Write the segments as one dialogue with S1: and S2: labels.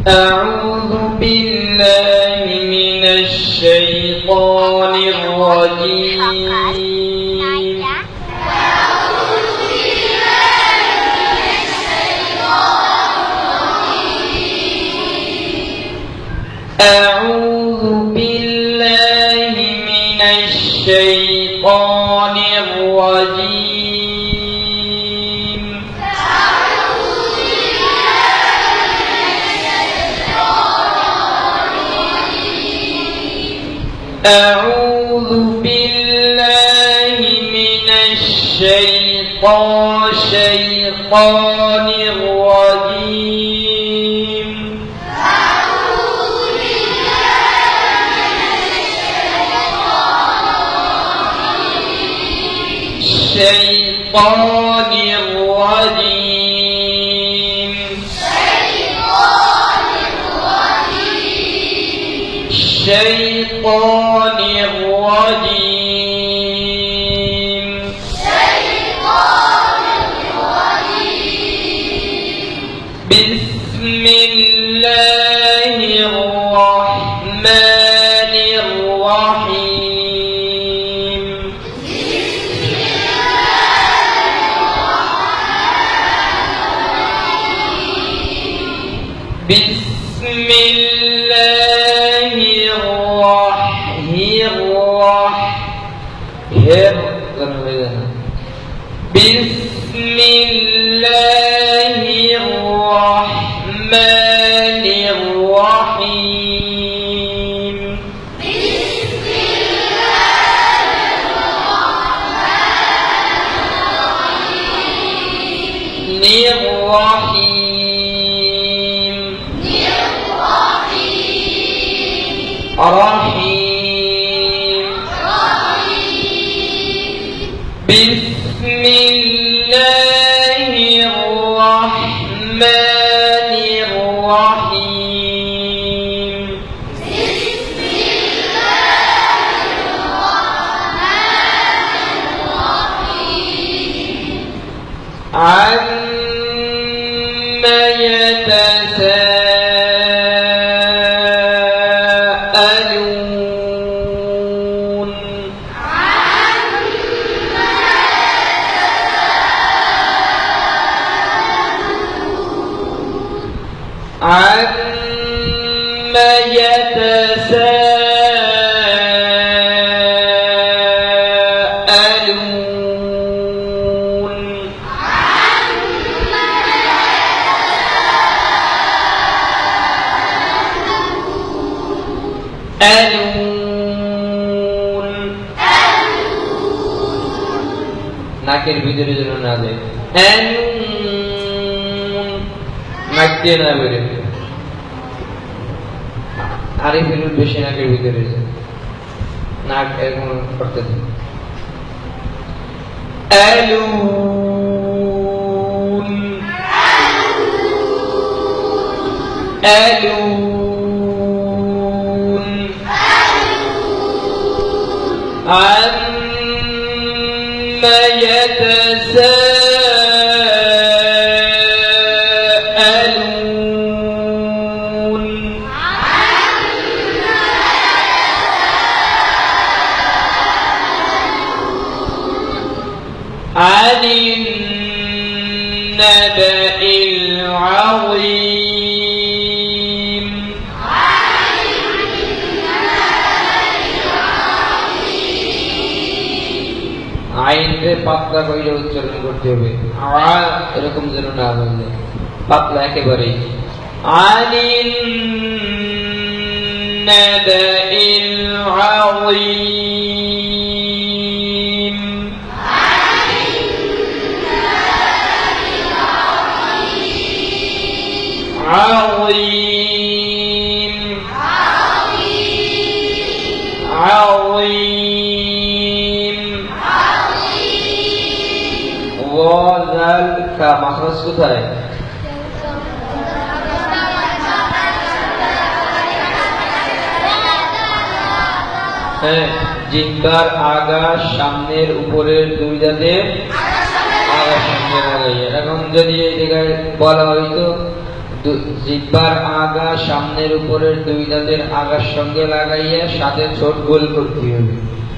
S1: أعوذ بالله من الشيطان الرجيم أعوذ بالله من الشيطان الرجيم أعوذ بالله من الشيطان الرجيم الشيطان الرجيم الشيطان الرجيم بسم الله الرحمن الرحيم بسم الله بسم الله الرحمن الرحيم رحيم بسم الله الرحمن الرحيم عما يتساءلون عما يتساءلون নাকের ভিতরে যেন না যায় নাক দিয়ে না বেরে আরে ফেলুন বেশি নাকের ভিতরে নাক এরকম করতে দিন ألون ألون عما يتساءلون عن النبأ العظيم আইনকে পাতলা করে উচ্চারণ করতে হবে এরকম যেন না বললে পাতলা একেবারেই عن النبأ العظيم عظيم عظيم وذلك مخرج কোথায় হ্যাঁ জিহ্বার আগা সামনের উপরের দুই দাঁতে আগা সামনে লাগাইয়া এখন যদি এই জায়গায় বলা হইতো জিহ্বার আগা সামনের উপরের দুই দাঁতের আগার সঙ্গে লাগাইয়া সাথে ছোট গোল করতে হবে।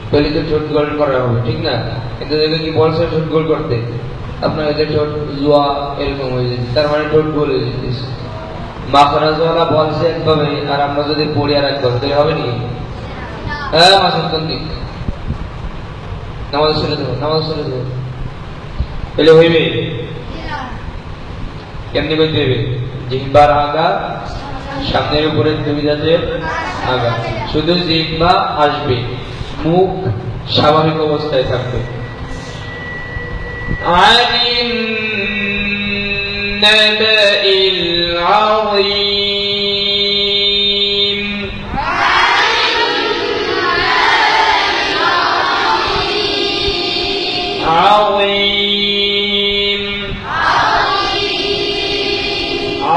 S1: তাহলে তো ছোট গোল করা হবে, ঠিক না? কিন্তু দেখবে কি বলছে ছোট গোল করতে, আপনার এদের ছোট জোয়া এরকম হয়ে যেতে, তার মানে ছোট গোল হয়ে যেতেছে। মাখরাজওয়ালা বলছে একভাবে, আর আমরা যদি পড়ি আর একভাবে, তাহলে হবে নাকি? হ্যাঁ মাসুদ তন্দিক নামাজ ছেড়ে দেবো, নামাজ ছেড়ে দেবো, তাহলে হইবে কেমনি করতে হবে? জিহ্বার আগা সামনের উপরে দুই দাঁতের আগা, শুধু জিহ্বা আসবে, মুখ স্বাভাবিক অবস্থায় থাকবে। আলিম নাবাইল আযীম, আযীম,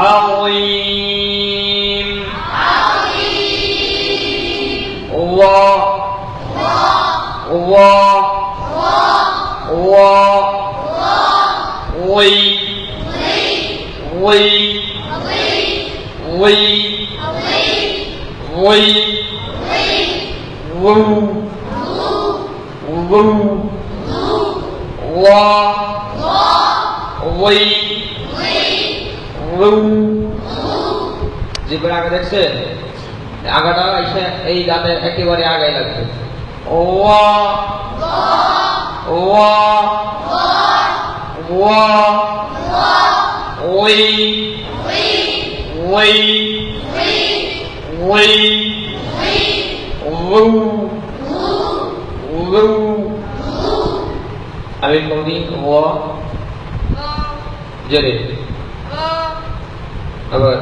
S1: عظيم الله الله الله وي وي وي وي وو وو الله وي জিহ্বার আগা দেখছেন? আগাটা এসে এই দাঁতের একেবারে আগায় লাগবে। ওয়া ওয়া ওয়া ওই ওই ওই ওউ ওউ। আমি বলি ওয়া জোরে। আবার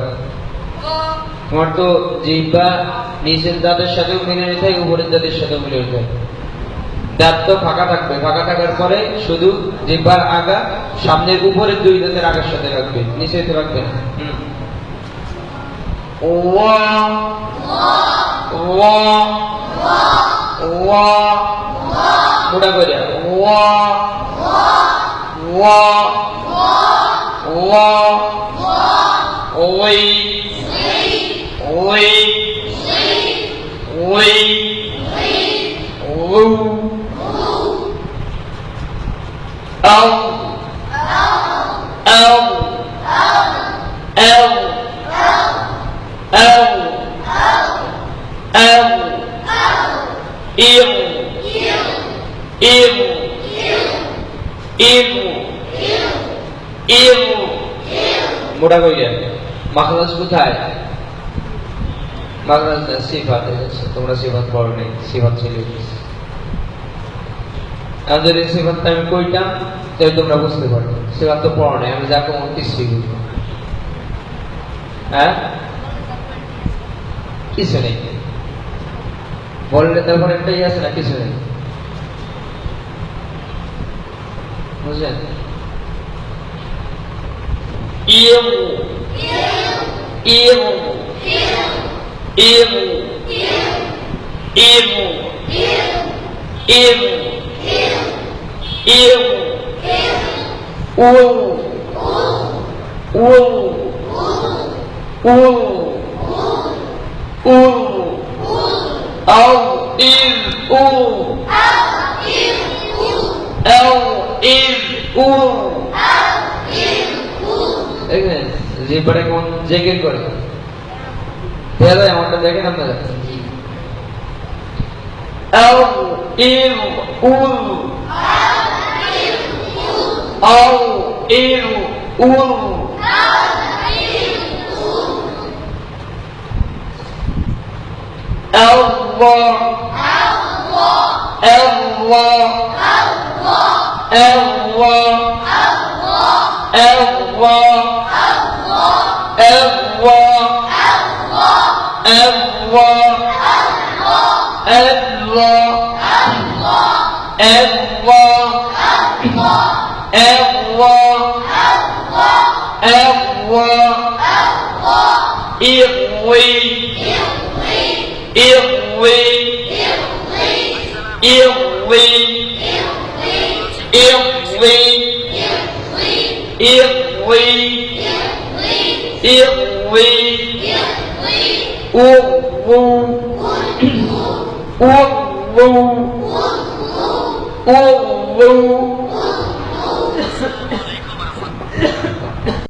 S1: তোমার তো জিহ্বা নিচের দাঁতের সাথেও মিলে নিতে হয়, উপরের দাঁতের সাথেও মিলে নিতে হয়। দাঁত তো ফাঁকা থাকবে, ফাঁকা থাকার পরে শুধু জিহ্বার আগা সামনের উপরের দুই দাঁতের আগার সাথে রাখবে, নিচে তো রাখবে না। ওয়া ওয়া ওয়া মোটা করে ওয়া ওয়া ওয়া ওই ওই ওই ওউ আও আও আও আও আও ইউ ইউ ইউ ইউ মোটা কইরা মাখরাজ কোথায়? মাখরাজ সিফাত, তোমরা সিফাত পড়ো নাই, সিফাত ছিল। আমি যদি সিফাতটা আমি কইতাম তাহলে তোমরা বুঝতে পারো। সিফাত তো পড়ো নাই, আমি যা কম কিছুই বুঝবো। হ্যাঁ কিছু নেই বললে, তারপর একটাই আছে না, কিছু নেই, বুঝলেন? ইউ ইউ ইউ ইউ ইউ ইউ ও ও ও ও আও ইল ও আও ইল ও। দেখেন জিহ্বাটা কেমন জেগে করে, দেখা এমনটা দেখেন আপনারা। আও ইল উল আও ইল উল আল্লাহ আল্লাহ আল্লাহ আল্লাহ Allah Allah Allah Allah Allah Ighwi Ighwi Ighwi Ighwi Ighwi اغوي اغو اغو اغو